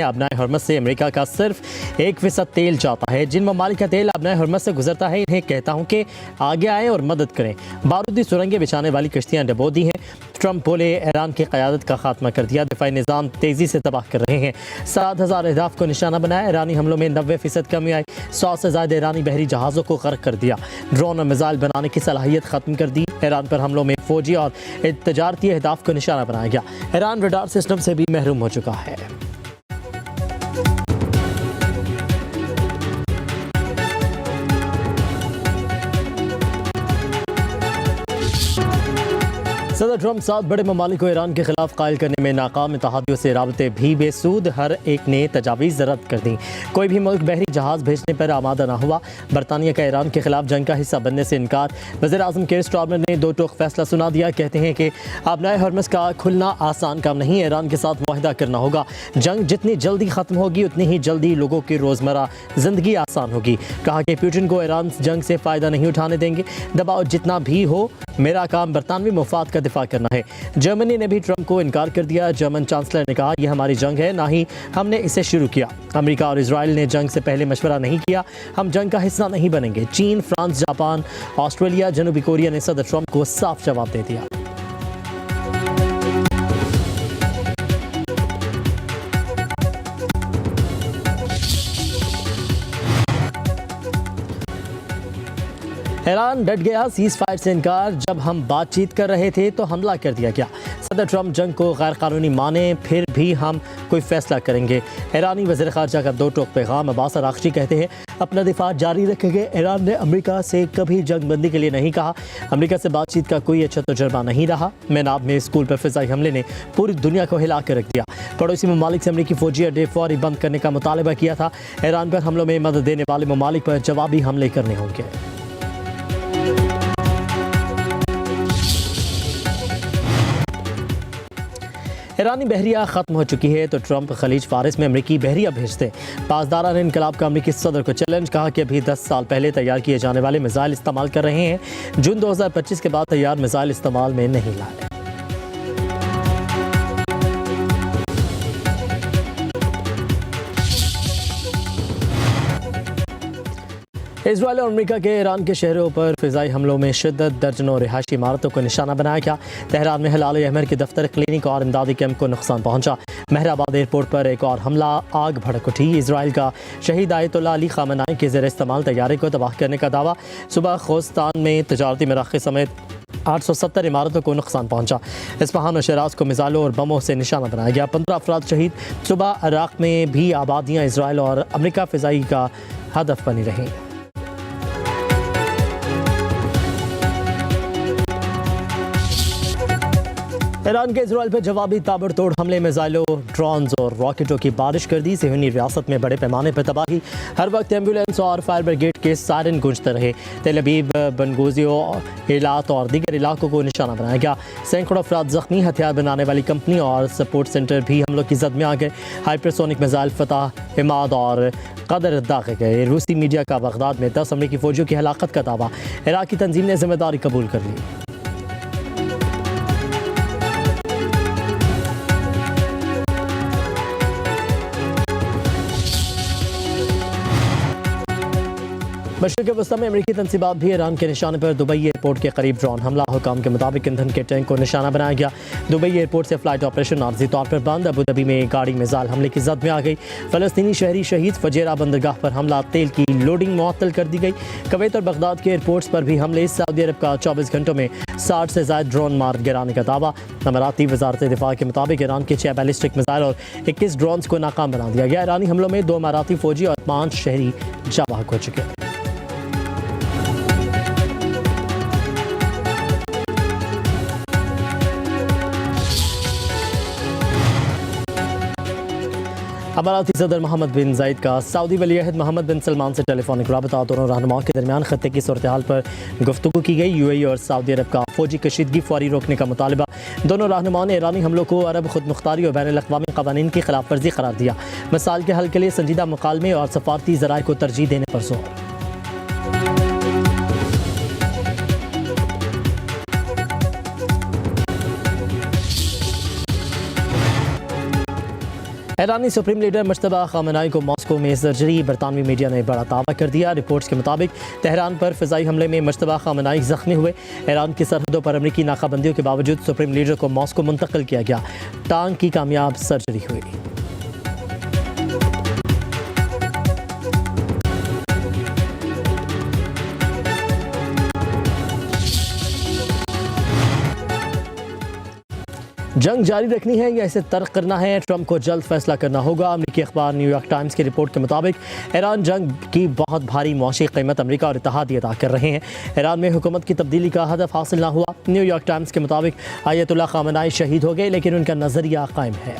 अबनाए हरमज़ से अमेरिका का सिर्फ 1% तेल जाता है। जिन ममालिक का तेल अबनाए हरमज़ से गुजरता है, इन्हें कहता हूँ कि आगे आए और मदद करें। बारूदी सुरंगें बिछाने वाली कश्तियाँ डबो दी हैं। ट्रंप बोले ईरान की क़यादत का खात्मा कर दिया, दिफाई निज़ाम तेज़ी से तबाह कर रहे हैं। 7,000 अहदाफ को निशाना बनाया। ईरानी हमलों में 90% कमी आई। 100 से ज़्यादा ईरानी बहरी जहाज़ों को गर्क कर दिया। ड्रोन और मिसाइल बनाने की सलाहियत ख़त्म कर दी। ईरान पर हमलों में फ़ौजी और तजारती अहदाफ को निशाना बनाया गया। ईरान रडार सिस्टम से भी महरूम हो चुका है। सदर ट्रंप 7 बड़े ममालिक को ईरान के खिलाफ कायल करने में नाकाम। इत्तेहादियों से राबते भी बेसूद, हर एक ने तजावीज़ रद्द कर दी। कोई भी मुल्क बहरी जहाज़ भेजने पर आमादा ना हुआ। बरतानिया का ईरान के खिलाफ जंग का हिस्सा बनने से इनकार। वज़ीर आज़म केयर स्टारमर ने दो टोक फैसला सुना दिया। कहते हैं कि अबनाए हरमज़ का खुलना आसान काम नहीं, ईरान के साथ मुआहदा करना होगा। जंग जितनी जल्दी ख़त्म होगी उतनी ही जल्दी लोगों की रोज़मर्रा ज़िंदगी आसान होगी। कहा कि पुतिन को ईरान जंग से फ़ायदा नहीं उठाने देंगे। दबाव जितना भी हो, मेरा काम बरतानवी मुफाद का दिफा करना है। जर्मनी ने भी ट्रंप को इनकार कर दिया। जर्मन चांसलर ने कहा यह हमारी जंग है, ना ही हमने इसे शुरू किया। अमेरिका और इजराइल ने जंग से पहले मशवरा नहीं किया। हम जंग का हिस्सा नहीं बनेंगे। चीन, फ्रांस, जापान, ऑस्ट्रेलिया, जनूबी कोरिया ने सदर ट्रंप को साफ जवाब दे दिया। ईरान डट गया, सीज फायर से इनकार। जब हम बातचीत कर रहे थे तो हमला कर दिया गया। सदर ट्रंप जंग को गैर कानूनी माने, फिर भी हम कोई फैसला करेंगे। ईरानी वज़ीर ख़ारजा का दो टोक पैगाम। अब्बास अराग़ची कहते हैं अपना दिफा जारी रखेंगे। ईरान ने अमेरिका से कभी जंग बंदी के लिए नहीं कहा। अमेरिका से बातचीत का कोई अच्छा तजुर्बा नहीं रहा। मेनाब में स्कूल पर फ़िज़ाई हमले ने पूरी दुनिया को हिला कर रख दिया। पड़ोसी ममालिक से अमेरिकी फ़ौजी अड्डे फौरी बंद करने का मुतालबा किया था। ईरान पर हमलों में मदद देने वाले ममालिक पर जवाबी हमले करने होंगे। ईरानी बहरिया ख़त्म हो चुकी है तो ट्रंप खलीज फारिस में अमरीकी बहरिया भेजते। पासदारा ने इनकलाब का अमरीकी सदर को चैलेंज। कहा कि अभी 10 साल पहले तैयार किए जाने वाले मिसाइल इस्तेमाल कर रहे हैं। जून 2025 के बाद तैयार मिसाइल इस्तेमाल में नहीं लाए। इजराइल और अमेरिका के ईरान के शहरों पर फ़िज़ाई हमलों में शिद्दत। दर्जनों रिहायशी इमारतों को निशाना बनाया गया। तेहरान में हिलाल अहमर के दफ्तर, क्लिनिक और इमदादी कैंप को नुकसान पहुंचा। महराबाद एयरपोर्ट पर एक और हमला, आग भड़क उठी। इजराइल का शहीद आयतुल्लाह अली ख़ामेनी के ज़ेर इस्तेमाल तैयारे को तबाह करने का दावा। सुबह खोस्तान में तजारती मराक़े समेत 870 इमारतों को नुकसान पहुंचा। इस्फहान और शराज को मिसाइलों और बमों से निशाना बनाया गया। 15 अफराद शहीद। सुबह इराक़ में भी आबादियाँ इजराइल और अमेरिका फ़िज़ाई का हदफ बनी रहीं। ईरान के इजराइल पर जवाबी ताबड़तोड़ हमले, मिसाइलों, ड्रोन्स और रॉकेटों की बारिश कर दी। सिहनी रियासत में बड़े पैमाने पर तबाही। हर वक्त एम्बुलेंस और फायर ब्रिगेड के सायरन गूंजते रहे। तेल अवीव, बनगोजियो, एलात और दीगर इलाकों को निशाना बनाया गया। सैकड़ों अफराद जख्मी। हथियार बनाने वाली कंपनी और सपोर्ट सेंटर भी हमलों की जद में आ गए। हाइपरसोनिक मिसाइल फतह, इमाद और कदर दागे गए। रूसी मीडिया का बगदाद में 10 अमरीकी फ़ौजियों की हलाकत का दावा। इराक़ी तंजीम ने जिम्मेदारी कबूल कर ली। मशरिक़ वस्ती में अमरीकी तंसीबात भी ईरान के निशाने पर। दुबई एयरपोर्ट के करीब ड्रोन हमला। हुकाम के मुताबिक ईंधन के टैंक को निशाना बनाया गया। दुबई एयरपोर्ट से फ्लाइट ऑपरेशन आर्जी तौर पर बंद। अबू धाबी में गाड़ी मिसाइल हमले की जद में आ गई। फ़लस्तीनी शहरी शहीद। फजेरा बंदरगाह पर हमला, तेल की लोडिंग मुअत्तल कर दी गई। कुवैत और बगदाद के एयरपोर्ट्स पर भी हमले। सऊदी अरब का 24 घंटों में 60 से ज़ायद ड्रोन मार गिराने का दावा। अमाराती वज़ारत दिफा के मुताबिक ईरान के 6 बैलिस्टिक मिसाइल और 21 ड्रोन्स को नाकाम बना दिया गया। ईरानी हमलों में 2 अमाराती फ़ौजी और 5 शहरी जाबाक हो चुके हैं। अमाराती सदर मोहम्मद बिन जायद का सऊदी वली-ए-अहद मोहम्मद बिन सलमान से टेलीफोनिक रबता। दोनों रहनुमाओं के दरमियान खत्ते की सूरत हाल पर गुफ्तगू की गई। यूएई और सऊदी अरब का फौजी कशीदगी फौरी रोकने का मुतालबा। दोनों रहनुमाओं ने ईरानी हमलों को अरब खुद मुख्तारी और बैनुल-अक़वामी क़वानीन की खिलाफ वर्जी करार दिया। मसाइल के हल के लिए संजीदा मुकालमे और सफारती ज़राए को तरजीह देने पर जोर। ईरानी सुप्रीम लीडर मुश्तबा खामनाई को मॉस्को में सर्जरी। बरतानवी मीडिया ने बड़ा दावा कर दिया। रिपोर्ट्स के मुताबिक तेहरान पर फ़िज़ाई हमले में मुश्तबा खामनाई ज़ख्मी हुए। ईरान की सरहदों पर अमरीकी नाकाबंदियों के बावजूद सुप्रीम लीडर को मॉस्को मुंतकिल किया गया। टांग की कामयाब सर्जरी हुई। जंग जारी रखनी है या इसे तर्क करना है, ट्रंप को जल्द फैसला करना होगा। अमरीकी अखबार न्यूयॉर्क टाइम्स की रिपोर्ट के मुताबिक ईरान जंग की बहुत भारी मुआशी कीमत अमरीका और इत्तेहादी अदा कर रहे हैं। ईरान में हुकूमत की तब्दीली का हदफ हासिल ना हुआ। न्यूयॉर्क टाइम्स के मुताबिक आयतुल्लाह खामनाई शहीद हो गए, लेकिन उनका नज़रिया कायम है।